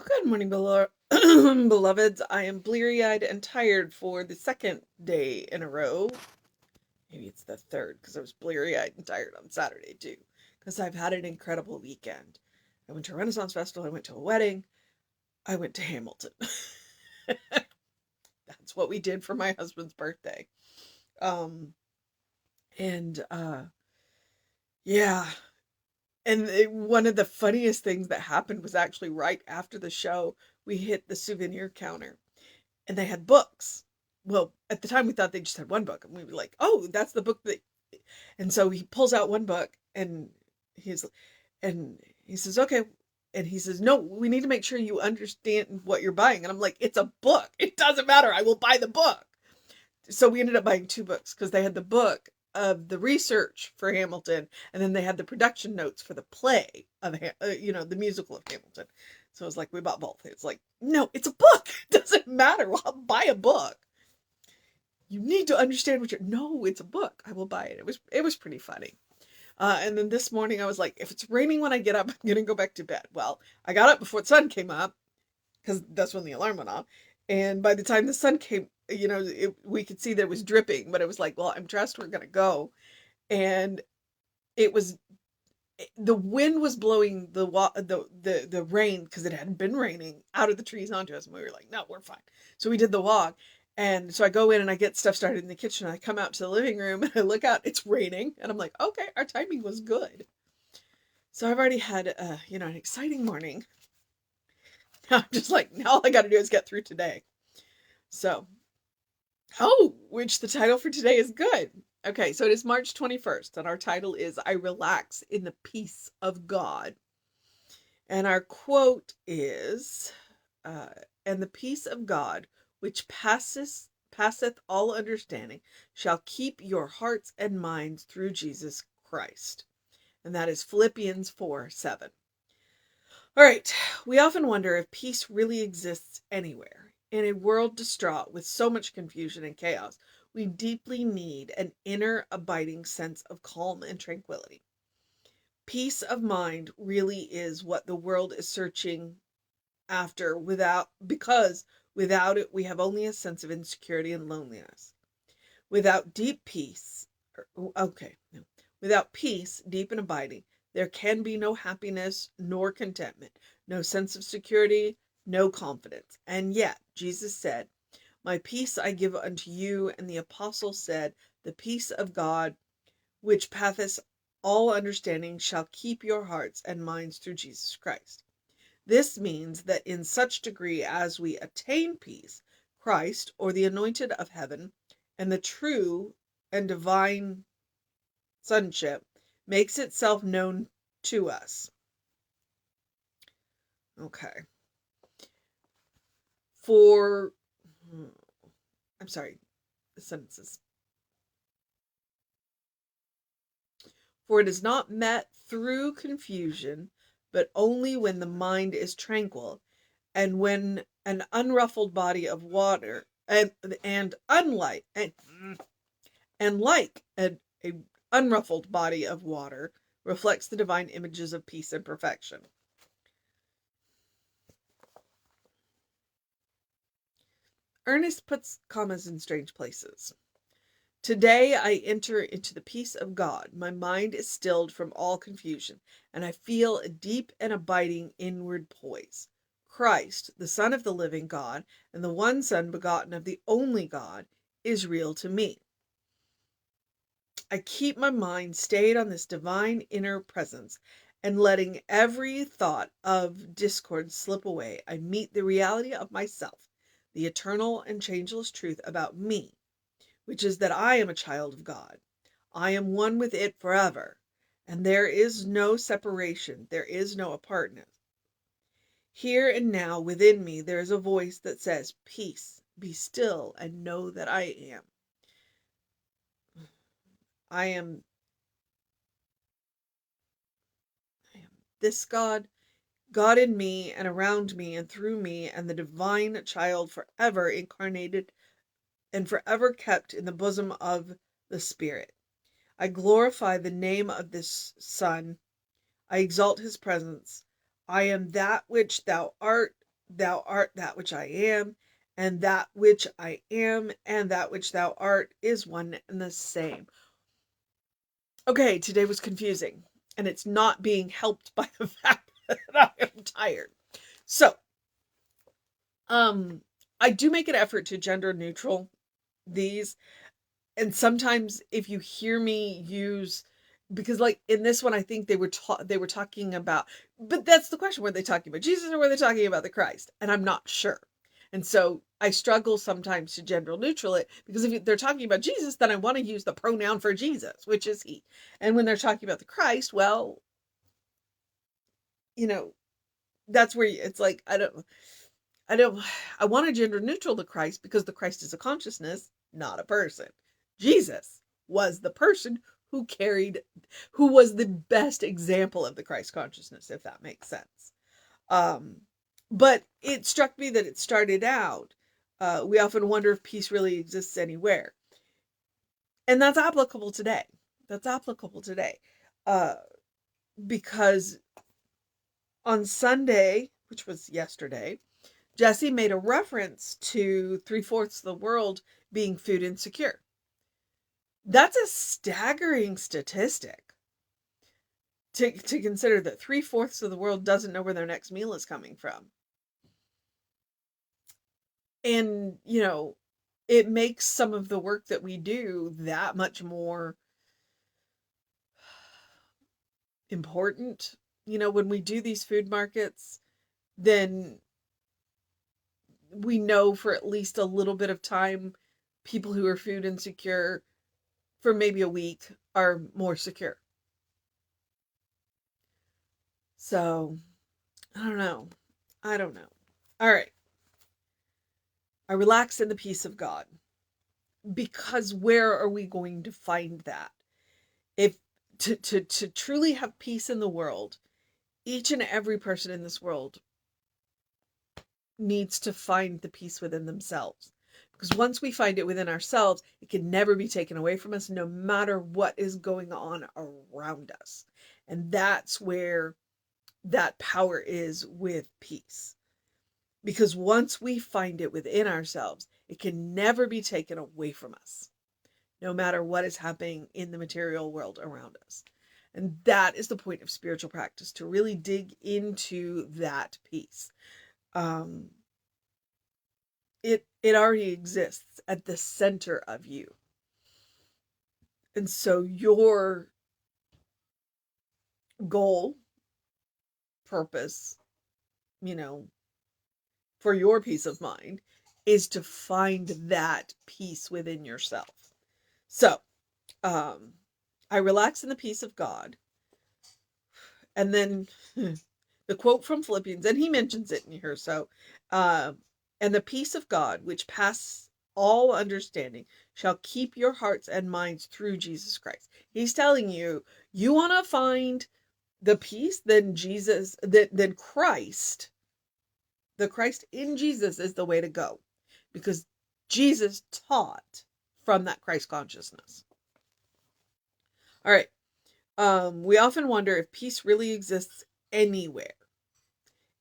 Good morning, beloveds. I am bleary-eyed and tired for the second day in a row. Maybe it's the third, because I was bleary-eyed and tired on Saturday too, because I've had an incredible weekend. I went to a Renaissance Festival, I went to a wedding, I went to Hamilton. That's what we did for my husband's birthday. Um, and yeah. And one of the funniest things that happened was actually right after the show, we hit the souvenir counter and they had books. Well, at the time we thought they just had one book, and we were like, "Oh, that's the book that." And so he pulls out one book, he's and he says, "Okay," and he says, "No, we need to make sure you understand what you're buying." And I'm like, "It's a book. It doesn't matter. I will buy the book." So we ended up buying two books because they had the book of the research for Hamilton, and then they had the production notes for the play of the musical of Hamilton. So it was like we bought both. It's like, no, it's a book. It doesn't matter. Well, I'll buy a book. You need to understand what you're. No, it's a book. I will buy it. It was pretty funny. And then this morning I was like, if it's raining when I get up, I'm gonna go back to bed. Well, I got up before the sun came up because that's when the alarm went off. And by the time the sun came, we could see that it was dripping, but it was like, well, I'm dressed, we're gonna go. And it was the wind was blowing the rain because it hadn't been raining out of the trees onto us, and we were like, no, we're fine. So we did the walk, and so I go in and I get stuff started in the kitchen. And I come out to the living room and I look out, it's raining, and I'm like, okay, our timing was good. So I've already had an exciting morning. I'm just like, now all I got to do is get through today. So, which the title for today is good. Okay, so it is March 21st, and our title is I Relax in the Peace of God. And our quote is, uh, and the peace of God, which passeth all understanding, shall keep your hearts and minds through Jesus Christ. And that is Philippians 4:7. All right, we often wonder if peace really exists anywhere. In a world distraught with so much confusion and chaos, we deeply need an inner abiding sense of calm and tranquility. Peace of mind really is what the world is searching after because without it we have only a sense of insecurity and loneliness. Without deep peace, okay, no. Without peace, deep and abiding, there can be no happiness nor contentment, no sense of security, no confidence. And yet, Jesus said, my peace I give unto you, and the apostles said, the peace of God, which passeth all understanding, shall keep your hearts and minds through Jesus Christ. This means that in such degree as we attain peace, Christ, or the anointed of heaven, and the true and divine sonship makes itself known to us. Okay. For, I'm sorry, the sentences. For it is not met through confusion, but only when the mind is tranquil, and when an unruffled body of water, and unlike and like a unruffled body of water reflects the divine images of peace and perfection. Ernest puts commas in strange places. Today I enter into the peace of God. My mind is stilled from all confusion, and I feel a deep and abiding inward poise. Christ, the Son of the living God, and the one Son begotten of the only God, is real to me. I keep my mind stayed on this divine inner presence, and letting every thought of discord slip away, I meet the reality of myself, the eternal and changeless truth about me, which is that I am a child of God. I am one with it forever, and there is no separation, there is no apartness. Here and now within me there is a voice that says, peace, be still, and know that I am. I am this God, God in me and around me and through me, and the divine child forever incarnated and forever kept in the bosom of the Spirit. I glorify the name of this Son. I exalt his presence. I am that which thou art, thou art that which I am, and that which I am and that which thou art is one and the same. Okay, today was confusing, and it's not being helped by the fact that I am tired. So, I do make an effort to gender neutral these, and sometimes if you hear me use, because like in this one I think they were talking about, but that's the question, were they talking about Jesus or were they talking about the Christ? And I'm not sure. And so I struggle sometimes to gender neutral it, because if they're talking about Jesus, then I want to use the pronoun for Jesus, which is he. And when they're talking about the Christ, well, you know, that's where it's like I don't I want to gender neutral the Christ because the Christ is a consciousness, not a person. Jesus was the person who was the best example of the Christ consciousness, if that makes sense. Um, but it struck me that it started out, we often wonder if peace really exists anywhere. And that's applicable today. That's applicable today. Uh, because on Sunday, which was yesterday, Jesse made a reference to 3/4 of the world being food insecure. That's a staggering statistic to consider, that 3/4 of the world doesn't know where their next meal is coming from. And, it makes some of the work that we do that much more important. When we do these food markets, then we know for at least a little bit of time, people who are food insecure for maybe a week are more secure. So, I don't know. All right. I relax in the peace of God. Because where are we going to find that? If to truly have peace in the world, each and every person in this world needs to find the peace within themselves. Because once we find it within ourselves, it can never be taken away from us, no matter what is going on around us. And that's where that power is with peace. Because once we find it within ourselves, it can never be taken away from us, no matter what is happening in the material world around us. And that is the point of spiritual practice, to really dig into that peace. It already exists at the center of you. And so your goal, purpose, for your peace of mind is to find that peace within yourself. So, I relax in the peace of God. And then the quote from Philippians, and he mentions it in here. So, and the peace of God, which passes all understanding, shall keep your hearts and minds through Jesus Christ. He's telling you, you want to find the peace, then Christ, the Christ in Jesus is the way to go, because Jesus taught from that Christ consciousness. All right. We often wonder if peace really exists anywhere.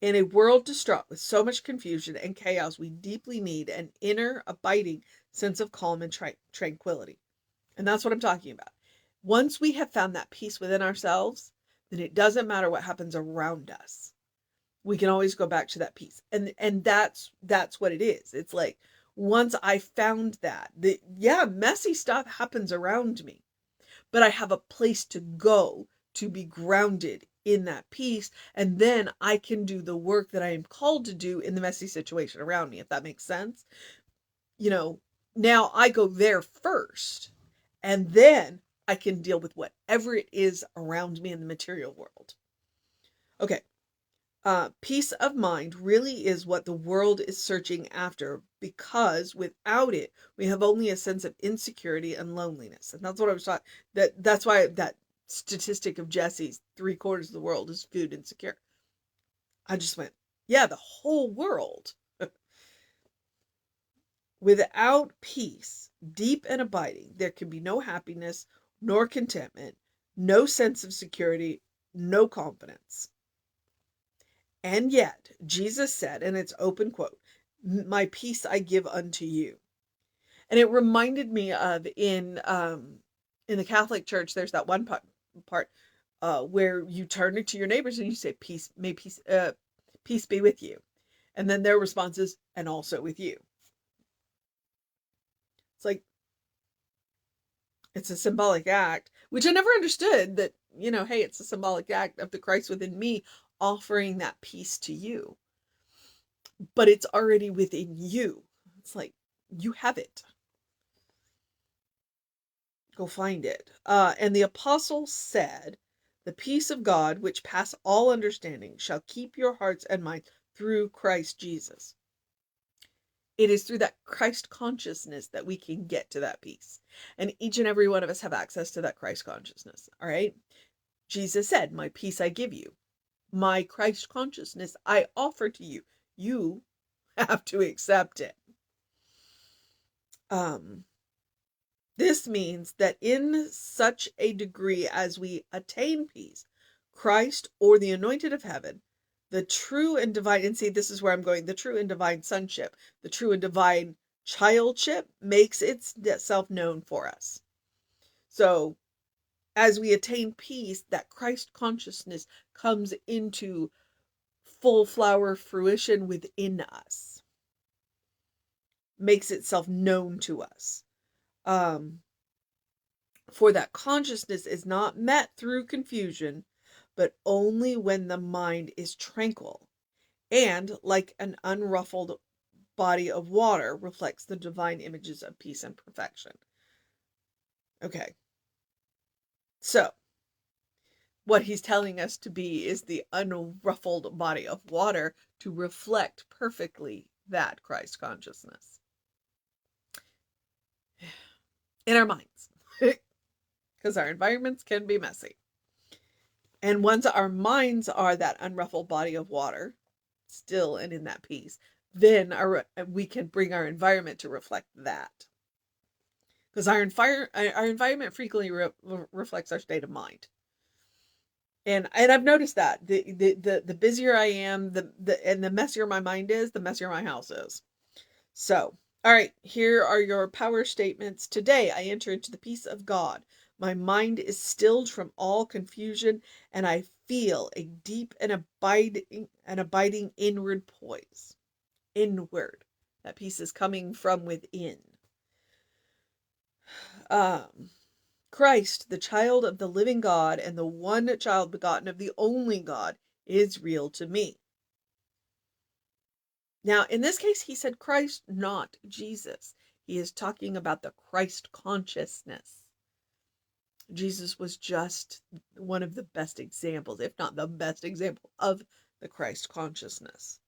In a world distraught with so much confusion and chaos, we deeply need an inner, abiding sense of calm and tranquility. And that's what I'm talking about. Once we have found that peace within ourselves, then it doesn't matter what happens around us. We can always go back to that peace. And that's what it is. It's like, once I found that, messy stuff happens around me, but I have a place to go to be grounded in that peace, and then I can do the work that I am called to do in the messy situation around me, if that makes sense. Now I go there first, and then I can deal with whatever it is around me in the material world. Okay. Peace of mind really is what the world is searching after, because without it, we have only a sense of insecurity and loneliness. And that's what I was talking. That's why that statistic of Jesse's 3/4 of the world is food insecure. I just went, yeah, the whole world. Without peace, deep and abiding, there can be no happiness, nor contentment, no sense of security, no confidence. And yet, Jesus said, and it's open quote, "My peace I give unto you." And it reminded me of in the Catholic Church, there's that one part where you turn to your neighbors and you say, "Peace, may peace be with you," and then their response is, "And also with you." It's like it's a symbolic act, which I never understood that, hey, it's a symbolic act of the Christ within me offering that peace to you. But it's already within you. It's like you have it. Go find it. And the apostle said, "The peace of God, which pass all understanding, shall keep your hearts and minds through Christ Jesus." It is through that Christ consciousness that we can get to that peace. And each and every one of us have access to that Christ consciousness. All right. Jesus said, "My peace I give you. My Christ consciousness I offer to you." You have to accept it. This means that in such a degree as we attain peace, Christ or the anointed of heaven, the true and divine, and see, this is where I'm going, the true and divine sonship, the true and divine childship makes itself known for us. So as we attain peace, that Christ consciousness comes into full flower fruition within us, makes itself known to us. For that consciousness is not met through confusion, but only when the mind is tranquil, and, like an unruffled body of water, reflects the divine images of peace and perfection. Okay. So, what he's telling us to be is the unruffled body of water to reflect perfectly that Christ consciousness in our minds. Because our environments can be messy. And once our minds are that unruffled body of water, still and in that peace, then we can bring our environment to reflect that. Because our environment frequently reflects our state of mind. And I've noticed that the busier I am, the messier my mind is, the messier my house is. So, all right, here are your power statements. Today I enter into the peace of God. My mind is stilled from all confusion, and I feel a deep and abiding inward poise. Inward. That peace is coming from within. Christ, the child of the living God and the one child begotten of the only God, is real to me. Now, in this case, he said Christ, not Jesus. He is talking about the Christ consciousness. Jesus was just one of the best examples, if not the best example, of the Christ consciousness.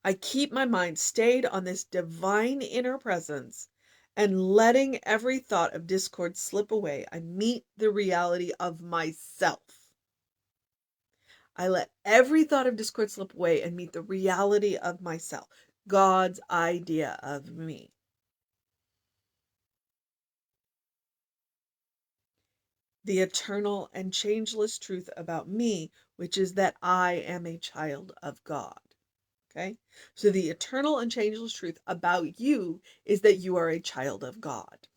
I keep my mind stayed on this divine inner presence, and letting every thought of discord slip away, I meet the reality of myself. I let every thought of discord slip away and meet the reality of myself, God's idea of me. The eternal and changeless truth about me, which is that I am a child of God. Okay? So the eternal and changeless truth about you is that you are a child of God.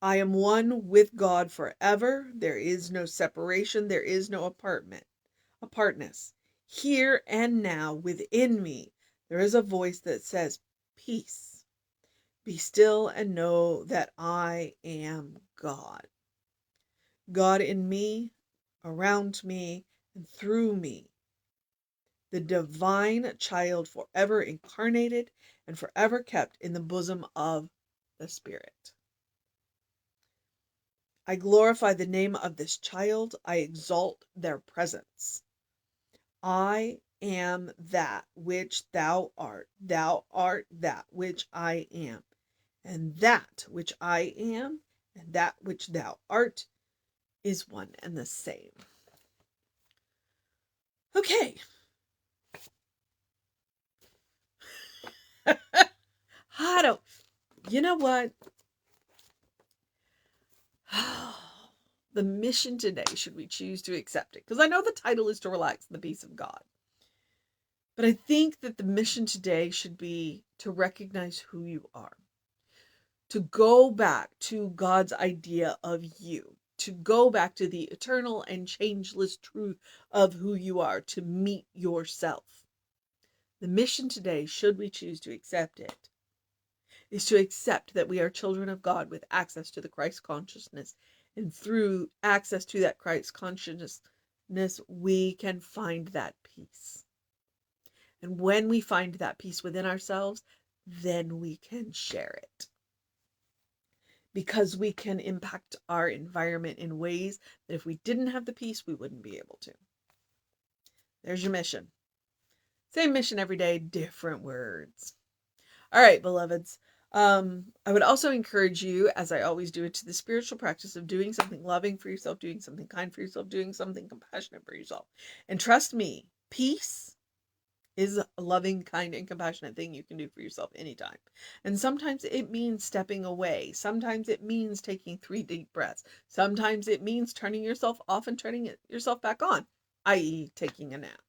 I am one with God forever. There is no separation. There is no apartness. Here and now within me, there is a voice that says, "Peace. Be still and know that I am God." God in me, around me, and through me. The divine child forever incarnated and forever kept in the bosom of the Spirit. I glorify the name of this child. I exalt their presence. I am that which thou art. Thou art that which I am. And that which I am and that which thou art is one and the same. Okay. You know what? the mission today, should we choose to accept it? Because I know the title is to relax in the peace of God. But I think that the mission today should be to recognize who you are. To go back to God's idea of you. To go back to the eternal and changeless truth of who you are. To meet yourself. The mission today, should we choose to accept it, is to accept that we are children of God with access to the Christ consciousness. And through access to that Christ consciousness, we can find that peace. And when we find that peace within ourselves, then we can share it. Because we can impact our environment in ways that if we didn't have the peace, we wouldn't be able to. There's your mission. Same mission every day, different words. All right, beloveds. I would also encourage you, as I always do, to the spiritual practice of doing something loving for yourself, doing something kind for yourself, doing something compassionate for yourself. And trust me, peace is a loving, kind, and compassionate thing you can do for yourself anytime. And sometimes it means stepping away. Sometimes it means taking 3 deep breaths. Sometimes it means turning yourself off and turning yourself back on, i.e. taking a nap.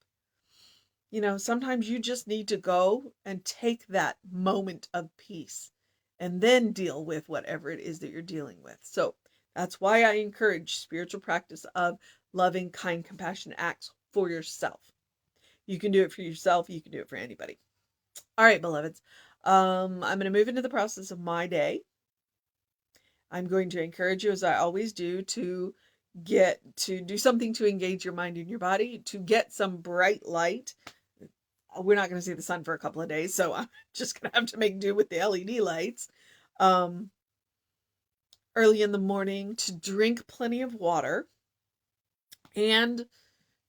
Sometimes you just need to go and take that moment of peace and then deal with whatever it is that you're dealing with. So that's why I encourage spiritual practice of loving, kind, compassionate acts for yourself. You can do it for yourself. You can do it for anybody. All right, beloveds. I'm going to move into the process of my day. I'm going to encourage you, as I always do, to do something to engage your mind and your body, to get some bright light. We're not going to see the sun for a couple of days, so I'm just going to have to make do with the LED lights. Early in the morning, to drink plenty of water, and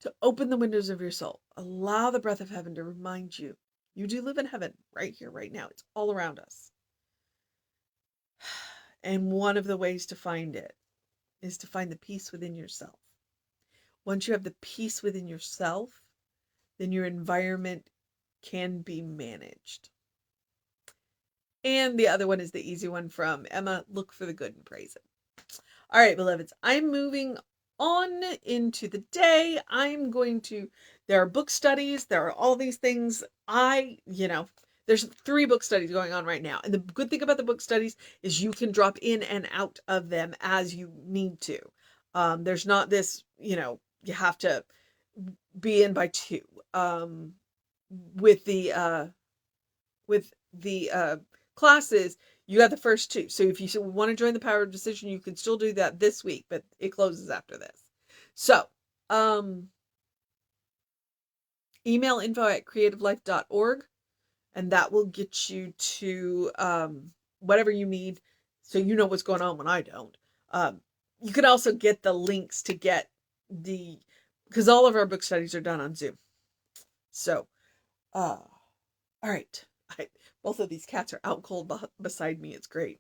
to open the windows of your soul. Allow the breath of heaven to remind you, you do live in heaven right here, right now. It's all around us. And one of the ways to find it is to find the peace within yourself. Once you have the peace within yourself, then your environment can be managed. And the other one is the easy one from Emma, look for the good and praise it. All right, beloveds, I'm moving on into the day. There are book studies, there are all these things. There's 3 book studies going on right now. And the good thing about the book studies is you can drop in and out of them as you need to. There's not this, you have to be in by 2. With the classes, you got the first 2. So if you want to join the Power of Decision, you can still do that this week, but it closes after this. So, email info@creativelife.org, and that will get you to whatever you need, so you know what's going on when I don't. You can also get the links to get because all of our book studies are done on Zoom. So, all right. Both of these cats are out cold beside me. It's great.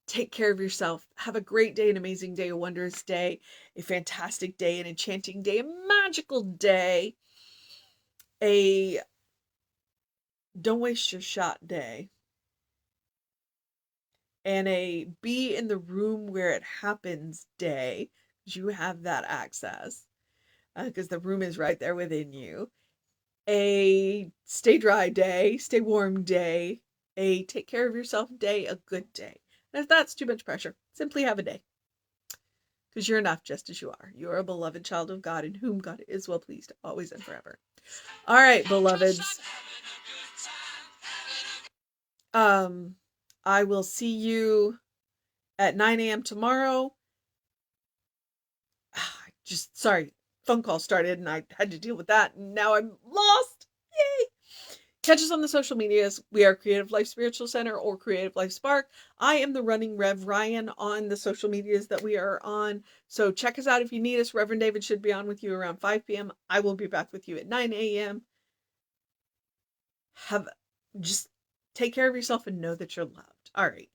Take care of yourself. Have a great day, an amazing day, a wondrous day, a fantastic day, an enchanting day, a magical day, a don't waste your shot day, and a be in the room where it happens day, because you have that access, because the room is right there within you. A stay dry day, stay warm day, a take care of yourself day, a good day. And if that's too much pressure, simply have a day. Because you're enough just as you are. You're a beloved child of God in whom God is well pleased, always and forever. All right, beloveds. I will see you at 9 a.m. tomorrow. Sorry, phone call started and I had to deal with that, and now I'm lost. Yay! Catch us on the social medias. We are Creative Life Spiritual Center or Creative Life Spark. I am the running Rev Ryan on the social medias that we are on. So check us out if you need us. Reverend David should be on with you around 5 p.m. I will be back with you at 9 a.m. Just take care of yourself and know that you're loved. All right.